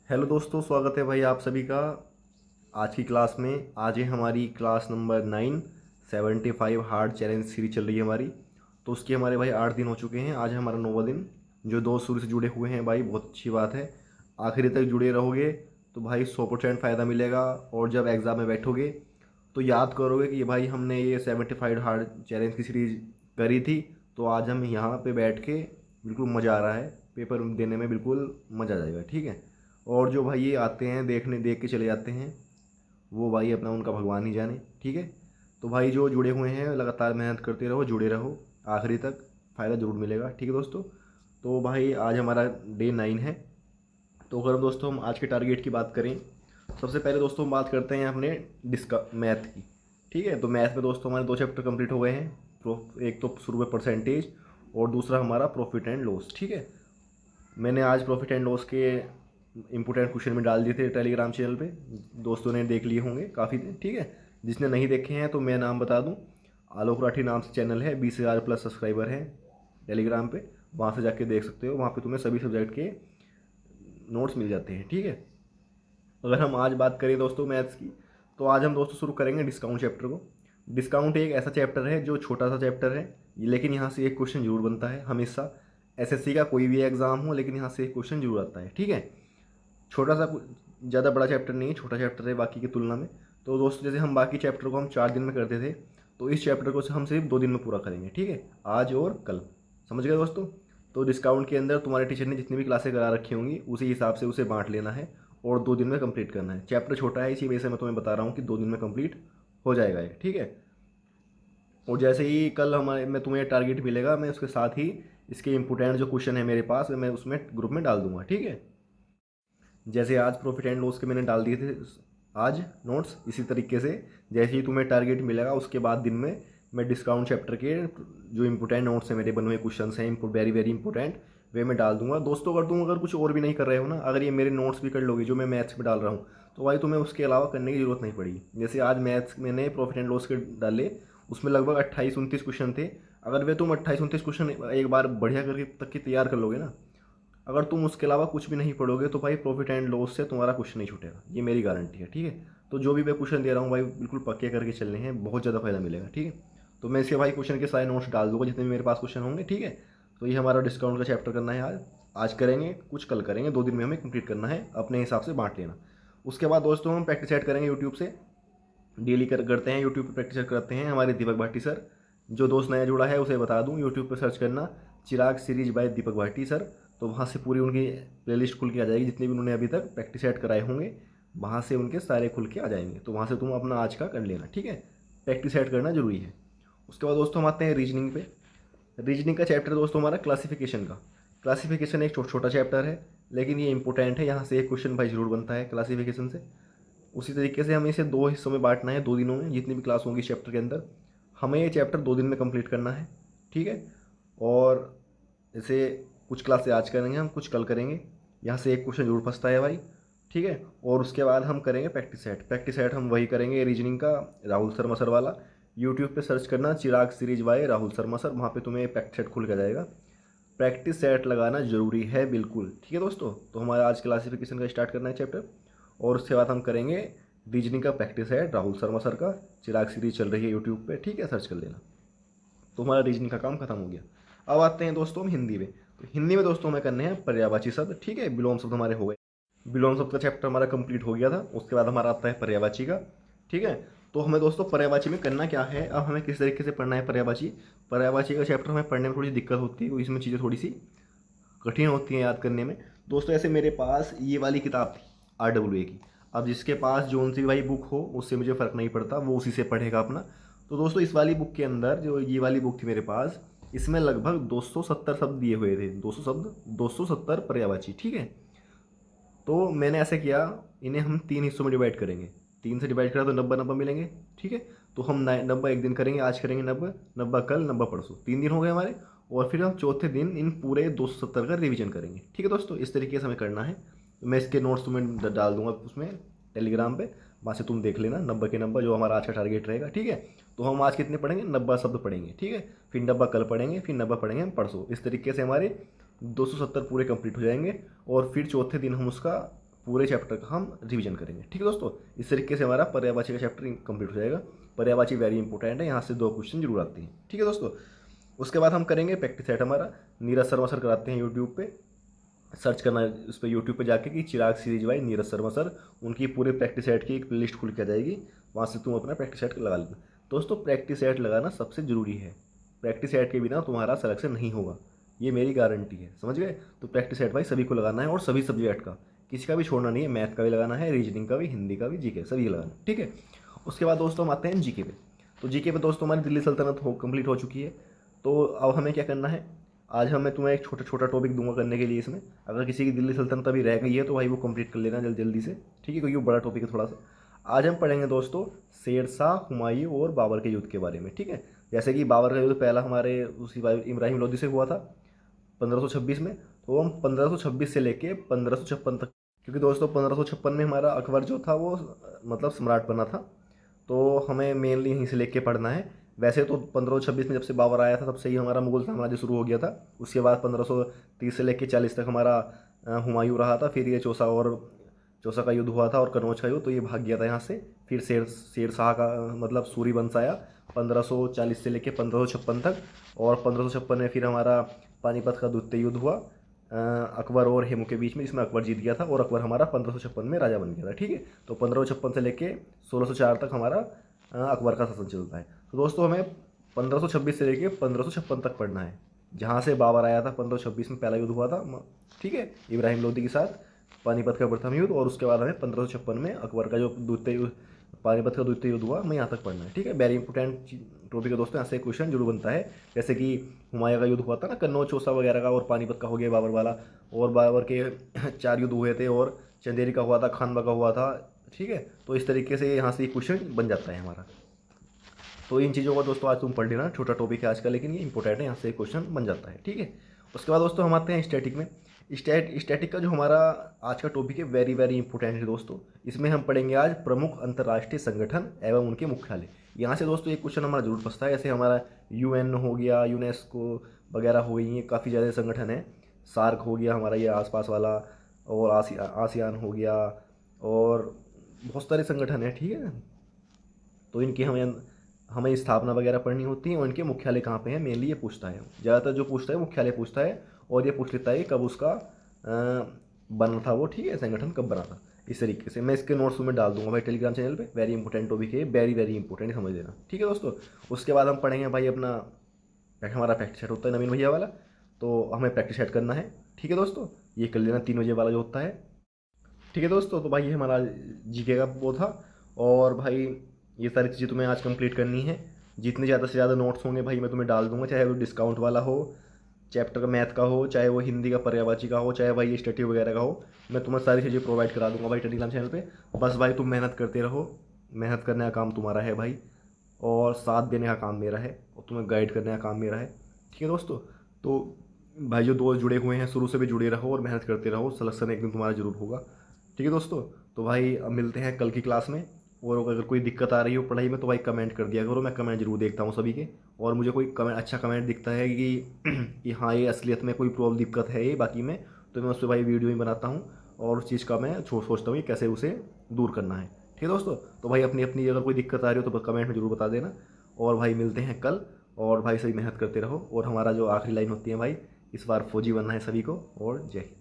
Hello दोस्तों, स्वागत है भाई आप सभी का आज की क्लास में। आज है हमारी class number 9। 75 hard challenge series चल रही है हमारी। तो उसके हमारे भाई 8 दिन हो चुके हैं। आज है हमारा 9वां दिन। जो दोस्त शुरू से जुड़े हुए हैं भाई, बहुत अच्छी बात है। आखिरी तक जुड़े रहोगे तो भाई 100% फ़ायदा मिलेगा। और जब एग्ज़ाम में बैठोगे तो याद करोगे कि भाई हमने ये 75 हार्ड चैलेंज की सीरीज करी थी। तो आज हम यहाँ पे बैठ के बिल्कुल मज़ा आ रहा है। पेपर देने में बिल्कुल मज़ा आ जाएगा, ठीक है। और जो भाई ये आते हैं देखने, देख के चले जाते हैं, वो भाई अपना उनका भगवान ही जाने, ठीक है। तो भाई जो जुड़े हुए हैं लगातार मेहनत करते रहो, जुड़े रहो आखिरी तक, फ़ायदा ज़रूर मिलेगा, ठीक है दोस्तों। तो भाई आज हमारा डे 9 है। तो अगर दोस्तों हम आज के टारगेट की बात करें, सबसे पहले दोस्तों हम बात करते हैं अपने डिस्का मैथ की, ठीक है। तो मैथ में दोस्तों हमारे 2 चैप्टर कंप्लीट हो गए हैं। एक तो शुरू में परसेंटेज और दूसरा हमारा प्रॉफिट एंड लॉस, ठीक है। मैंने आज प्रॉफिट एंड लॉस के इंपोर्टेंट क्वेश्चन में डाल दिए थे टेलीग्राम चैनल पे। दोस्तों ने देख लिए होंगे काफ़ी, ठीक है। जिसने नहीं देखे हैं तो मैं नाम बता दूं, आलोक राठी नाम से चैनल है, 20,000 प्लस सब्सक्राइबर हैं टेलीग्राम पे। वहाँ से जाके देख सकते हो, वहाँ पे तुम्हें सभी सब्जेक्ट के नोट्स मिल जाते हैं, ठीक है। अगर हम आज बात करें दोस्तों मैथ्स की, तो आज हम दोस्तों शुरू करेंगे डिस्काउंट चैप्टर को। डिस्काउंट एक ऐसा चैप्टर है जो छोटा सा चैप्टर है, लेकिन यहाँ से एक क्वेश्चन जरूर बनता है हमेशा। एसएससी का कोई भी एग्जाम हो, लेकिन यहाँ से एक क्वेश्चन जरूर आता है, ठीक है। छोटा सा, ज़्यादा बड़ा चैप्टर नहीं है, छोटा चैप्टर है बाकी की तुलना में। तो दोस्तों जैसे हम बाकी चैप्टर को हम 4 दिन में करते थे, तो इस चैप्टर को हम सिर्फ 2 दिन में पूरा करेंगे, ठीक है। आज और कल, समझ गए दोस्तों। तो डिस्काउंट के अंदर तुम्हारे टीचर ने जितनी भी क्लासें करा रखी होंगी उसी हिसाब से उसे बांट लेना है और 2 दिन में कंप्लीट करना है। चैप्टर छोटा है, इसी वजह से मैं तुम्हें बता रहा हूँ कि 2 दिन में कंप्लीट हो जाएगा ये, ठीक है। और जैसे ही कल हमारे मैं तुम्हें टारगेट मिलेगा, मैं उसके साथ ही इसके इंपोर्टेंट जो क्वेश्चन है मेरे पास मैं उसमें ग्रुप में डाल दूंगा, ठीक है। जैसे आज प्रॉफिट एंड लॉस के मैंने डाल दिए थे आज नोट्स, इसी तरीके से जैसे ही तुम्हें टारगेट मिलेगा उसके बाद दिन में मैं डिस्काउंट चैप्टर के जो इंपोर्टेंट नोट्स हैं, मेरे बने हुए क्वेश्चन हैं वेरी वेरी इंपॉर्टेंट, वे मैं डाल दूंगा दोस्तों। अगर तुम कुछ और भी नहीं कर रहे हो ना, अगर ये मेरे नोट्स भी कर लोगे जो मैं मैथ्स में डाल रहा हूँ, तो भाई तुम्हें उसके अलावा करने की जरूरत नहीं पड़ेगी। जैसे आज मैथ्स मैंने प्रॉफिट एंड लॉस के डाले, उसमें लगभग 28-29 क्वेश्चन थे। अगर वे तुम 28-29 क्वेश्चन एक बार बढ़िया करके तक की तैयार कर लोगे ना, अगर तुम उसके अलावा कुछ भी नहीं पढ़ोगे, तो भाई प्रॉफिट एंड लॉस से तुम्हारा क्वेश्चन नहीं छूटेगा, ये मेरी गारंटी है, ठीक है। तो जो भी मैं क्वेश्चन दे रहा हूँ भाई बिल्कुल पक्के करके चलने हैं, बहुत ज़्यादा फायदा मिलेगा, ठीक है। तो मैं इसके भाई क्वेश्चन के सारे नोट्स डाल दूंगा जितने भी मेरे पास क्वेश्चन होंगे, ठीक है। तो ये हमारा डिस्काउंट का चैप्टर करना है आज। आज करेंगे, कुछ कल करेंगे, 2 दिन में हमें कंप्लीट करना है, अपने हिसाब से बांट लेना। उसके बाद दोस्तों हम प्रैक्टिस सेट करेंगे यूट्यूब से, डेली करते हैं यूट्यूब पर प्रैक्टिस करते हैं हमारे दीपक भाटी सर। जो दोस्त नया जुड़ा है उसे बता दूं, यूट्यूब पर सर्च करना Chirag series by Deepak Bhati sir. तो वहाँ से पूरी उनकी प्लेलिस्ट खुल के आ जाएगी, जितने भी उन्होंने अभी तक प्रैक्टिस सेट कराए होंगे वहाँ से उनके सारे खुल के आ जाएंगे। तो वहाँ से तुम अपना आज का कर लेना, ठीक है। प्रैक्टिस सेट करना जरूरी है। उसके बाद दोस्तों हम आते हैं रीजनिंग पे। रीजनिंग का चैप्टर दोस्तों हमारा क्लासिफिकेशन का। क्लासिफिकेशन एक छोटा चैप्टर है, लेकिन ये इंपॉर्टेंट है, यहाँ से एक क्वेश्चन भाई जरूर बनता है क्लासिफिकेशन से। उसी तरीके से हमें इसे 2 हिस्सों में बांटना है, 2 दिनों में जितनी भी क्लास होंगी इस चैप्टर के अंदर, हमें ये चैप्टर 2 दिन में कंप्लीट करना है, ठीक है। और जैसे कुछ क्लासें आज करेंगे हम, कुछ कल करेंगे, यहाँ से एक क्वेश्चन जरूर फंसता है भाई, ठीक है। और उसके बाद हम करेंगे प्रैक्टिस सेट। प्रैक्टिस सेट हम वही करेंगे रीजनिंग का, राहुल शर्मा सर वाला। यूट्यूब पे सर्च करना Chirag series by Rahul Sharma sir, वहाँ पे तुम्हें प्रैक्टिस सेट खुल के जाएगा। प्रैक्टिस सेट लगाना जरूरी है बिल्कुल, ठीक है दोस्तों। तो हमारा आज क्लासिफिकेशन का स्टार्ट करना है चैप्टर, और उसके बाद हम करेंगे रीजनिंग का practice set Rahul Sharma sir का, चिराग सीरीज चल रही है यूट्यूब पे, ठीक है, सर्च कर लेना। तो हमारा रीजनिंग का काम खत्म हो गया। अब आते हैं दोस्तों हम हिंदी में। तो हिंदी में दोस्तों हमें करने हैं पर्यायवाची शब्द, ठीक है। विलोम शब्द हमारे हो गए, विलोम शब्द का चैप्टर हमारा कंप्लीट हो गया था। उसके बाद हमारा आता है पर्यायवाची का, ठीक है। तो हमें दोस्तों पर्यायवाची में करना क्या है, अब हमें किस तरीके से पढ़ना है पर्यायवाची। पर्यायवाची का चैप्टर हमें पढ़ने में थोड़ी दिक्कत होती है, इसमें चीज़ें थोड़ी सी कठिन होती हैं याद करने में दोस्तों। ऐसे मेरे पास ये वाली किताब थी RWA की। अब जिसके पास जोन सी भाई बुक हो उससे मुझे फ़र्क नहीं पड़ता, वो उसी से पढ़ेगा अपना। तो दोस्तों इस वाली बुक के अंदर जो ये वाली बुक थी मेरे पास, इसमें लगभग 270 शब्द दिए हुए थे, 200 शब्द, 270 पर्यायवाची, ठीक है। तो मैंने ऐसे किया, इन्हें हम 3 हिस्सों में डिवाइड करेंगे। 3 से डिवाइड करा तो 90 मिलेंगे, ठीक है। तो हम 90 एक दिन करेंगे, आज करेंगे 90 कल, 90 परसों, 3 दिन हो गए हमारे। और फिर हम चौथे दिन इन पूरे 270 का रिवीजन करेंगे, ठीक है दोस्तों। इस तरीके से हमें करना है। तो मैं इसके नोट्स तुम्हें डाल दूंगा उसमें टेलीग्राम पे, वहाँ से तुम देख लेना 90 के 90 जो हमारा आज का टारगेट रहेगा, ठीक है। तो हम आज कितने पढ़ेंगे, 90 शब्द पढ़ेंगे, ठीक है। फिर 90 कल पढ़ेंगे, फिर 90 पढ़ेंगे हम परसों। इस तरीके से हमारे 270 पूरे कंप्लीट हो जाएंगे। और फिर चौथे दिन हम उसका पूरे चैप्टर का हम रिवीजन करेंगे। ठीक है दोस्तों, इस तरीके से हमारा पर्यायवाची का चैप्टर कंप्लीट हो जाएगा। पर्यायवाची वेरी इंपॉर्टेंट है, यहाँ से 2 क्वेश्चन जरूर आते हैं। ठीक है दोस्तों, उसके बाद हम करेंगे प्रैक्टिस सेट। हमारा नीरज शर्मा सर कराते हैं यूट्यूब पे, सर्च करना है उस पर यूट्यूब पे जाके कि Chirag series by Neeraj Sharma sir, उनकी पूरे प्रैक्टिस सेट की एक लिस्ट खुल के आ जाएगी, वहाँ से तुम अपना प्रैक्टिस सेट लगा लेना। दोस्तों प्रैक्टिस सेट लगाना सबसे ज़रूरी है, प्रैक्टिस सेट के बिना तुम्हारा सिलेक्शन नहीं होगा, ये मेरी गारंटी है, समझ गए। तो प्रैक्टिस सेट भाई सभी को लगाना है और सभी सब्जेक्ट का, किसी का भी छोड़ना नहीं है, मैथ का भी लगाना है, रीजनिंग का भी, हिंदी का भी, जीके सभी लगाना है। ठीक है, उसके बाद दोस्तों हम आते हैं जीके पे। तो जीके पे दोस्तों हमारी दिल्ली सल्तनत कंप्लीट हो चुकी है। तो अब हमें क्या करना है, आज मैं तुम्हें एक छोटा छोटा टॉपिक दूंगा करने के लिए। इसमें अगर किसी की दिल्ली सल्तनत अभी रह गई है तो भाई वो कंप्लीट कर लेना जल्दी जल्दी से, ठीक है, क्योंकि वो बड़ा टॉपिक है थोड़ा सा। आज हम पढ़ेंगे दोस्तों शेरशाह, हुमायूं और बाबर के युद्ध के बारे में। ठीक है, जैसे कि बाबर का युद्ध पहला हमारे उसी इब्राहिम लोदी से हुआ था 1526 में, तो हम 1526 से लेके 1556 तक, क्योंकि दोस्तों 1556 में हमारा अकबर जो था वो मतलब सम्राट बना था, तो हमें मेनली यहीं से लेके पढ़ना है। वैसे तो 1526 में जब से बाबर आया था तब से ही हमारा मुगल साम्राज्य शुरू हो गया था। उसके बाद 1530 से लेकर 40 तक हमारा हुमायूं रहा था। फिर ये चौसा का युद्ध हुआ था और कनौज का युद्ध, तो ये भाग गया था यहाँ से। फिर शेरशाह का मतलब सूरी वंश आया 1540 से लेकर 1556 तक, और 1556 में फिर हमारा पानीपत का द्वितीय युद्ध हुआ अकबर और हेमू के बीच में, जिसमें अकबर जीत गया था और अकबर हमारा 1556 में राजा बन गया था। ठीक है, तो 1556 से लेके 1604 तक हमारा अकबर का शासन चलता है। तो दोस्तों हमें 1526 से लेके 1556 तक पढ़ना है, जहाँ से बाबर आया था 1526 में पहला युद्ध हुआ था, ठीक है, इब्राहिम लोदी के साथ पानीपत का प्रथम युद्ध, और उसके बाद हमें 1556 में अकबर का जो द्वितीय पानीपत का द्वितीय युद्ध हुआ, हमें यहाँ तक पढ़ना है। ठीक है, वेरी इंपॉर्टेंट टॉपिक है दोस्तों, यहाँ से क्वेश्चन जरूर बनता है। जैसे कि हुमायूं का युद्ध हुआ था ना, कन्नौज चौसा वगैरह का, और पानीपत का हो गया बाबर वाला, और बाबर के 4 युद्ध हुए थे, और चंदेरी का हुआ था, खानवा का हुआ था। ठीक है, तो इस तरीके से यहाँ से क्वेश्चन बन जाता है हमारा। तो इन चीज़ों का दोस्तों आज तुम पढ़ लेना, छोटा टॉपिक है आज का, लेकिन ये इंपॉर्टेंट है, यहाँ से क्वेश्चन बन जाता है। ठीक है, उसके बाद दोस्तों हम आते हैं स्टैटिक में। स्टैटिक का जो हमारा आज का टॉपिक है वेरी वेरी इंपॉर्टेंट है दोस्तों। इसमें हम पढ़ेंगे आज प्रमुख अंतर्राष्ट्रीय संगठन एवं उनके मुख्यालय। यहाँ से दोस्तों एक क्वेश्चन हमारा जरूर फंसता है, जैसे हमारा यूएन हो गया, यूनेस्को वगैरह हो गई, ये काफ़ी ज़्यादा संगठन है। सार्क हो गया हमारा ये आसपास वाला, और आसियान हो गया, और बहुत सारे संगठन है। ठीक है, तो इनकी हमें स्थापना वगैरह पढ़नी होती है, और इनके मुख्यालय कहाँ पे है, मेनली ये पूछता है। ज़्यादातर जो पूछता है मुख्यालय पूछता है, और ये पूछ लेता है कब उसका बना था वो, ठीक है, संगठन कब बना था। इस तरीके से मैं इसके नोट्स में डाल दूंगा भाई टेलीग्राम चैनल पे। वेरी इंपॉर्टेंट टॉपिक है, वेरी वेरी इंपॉर्टेंट, समझ लेना। ठीक है दोस्तों, उसके बाद हम पढ़ेंगे भाई अपना हमारा प्रैक्टिस सेट होता है नवीन भैया वाला, तो हमें प्रैक्टिस सेट करना है। ठीक है दोस्तों, ये कर लेना 3 बजे वाला जो होता है। ठीक है दोस्तों, तो भाई ये हमारा जीके का वो था, और भाई ये सारी चीज़ें तुम्हें आज कंप्लीट करनी है। जितने ज़्यादा से ज़्यादा नोट्स होंगे भाई मैं तुम्हें डाल दूंगा, चाहे वो डिस्काउंट वाला हो, चैप्टर का मैथ का हो, चाहे वो हिंदी का पर्यायवाची का हो, चाहे भाई स्टडी वगैरह का हो, मैं तुम्हें सारी चीज़ें प्रोवाइड करा दूंगा भाई टेलीग्राम चैनल पे। बस भाई तुम मेहनत करते रहो, मेहनत करने का काम तुम्हारा है भाई, और साथ देने का काम मेरा है, और तुम्हें गाइड करने का काम मेरा है। ठीक है दोस्तों, तो भाई जो दोस्त जुड़े हुए हैं शुरू से भी जुड़े रहो और मेहनत करते रहो, सिलेक्शन एक दिन तुम्हारा जरूर होगा। ठीक है दोस्तों, तो भाई अब मिलते हैं कल की क्लास में, और अगर कोई दिक्कत आ रही हो पढ़ाई में तो भाई कमेंट कर दिया करो, मैं कमेंट जरूर देखता हूँ सभी के, और मुझे कोई कमेंट अच्छा कमेंट दिखता है कि हाँ ये असलियत में कोई प्रॉब्लम दिक्कत है ये बाकी में, तो मैं उस पर भाई वीडियो ही बनाता हूँ, और उस चीज़ का मैं सोचता हूँ कि कैसे उसे दूर करना है। ठीक है दोस्तों, तो भाई अपनी अपनी अगर कोई दिक्कत आ रही हो तो कमेंट में ज़रूर बता देना, और भाई मिलते हैं कल, और भाई सही मेहनत करते रहो। और हमारा जो आखिरी लाइन होती है भाई, इस बार फौजी बनना है सभी को, और जय हिंद।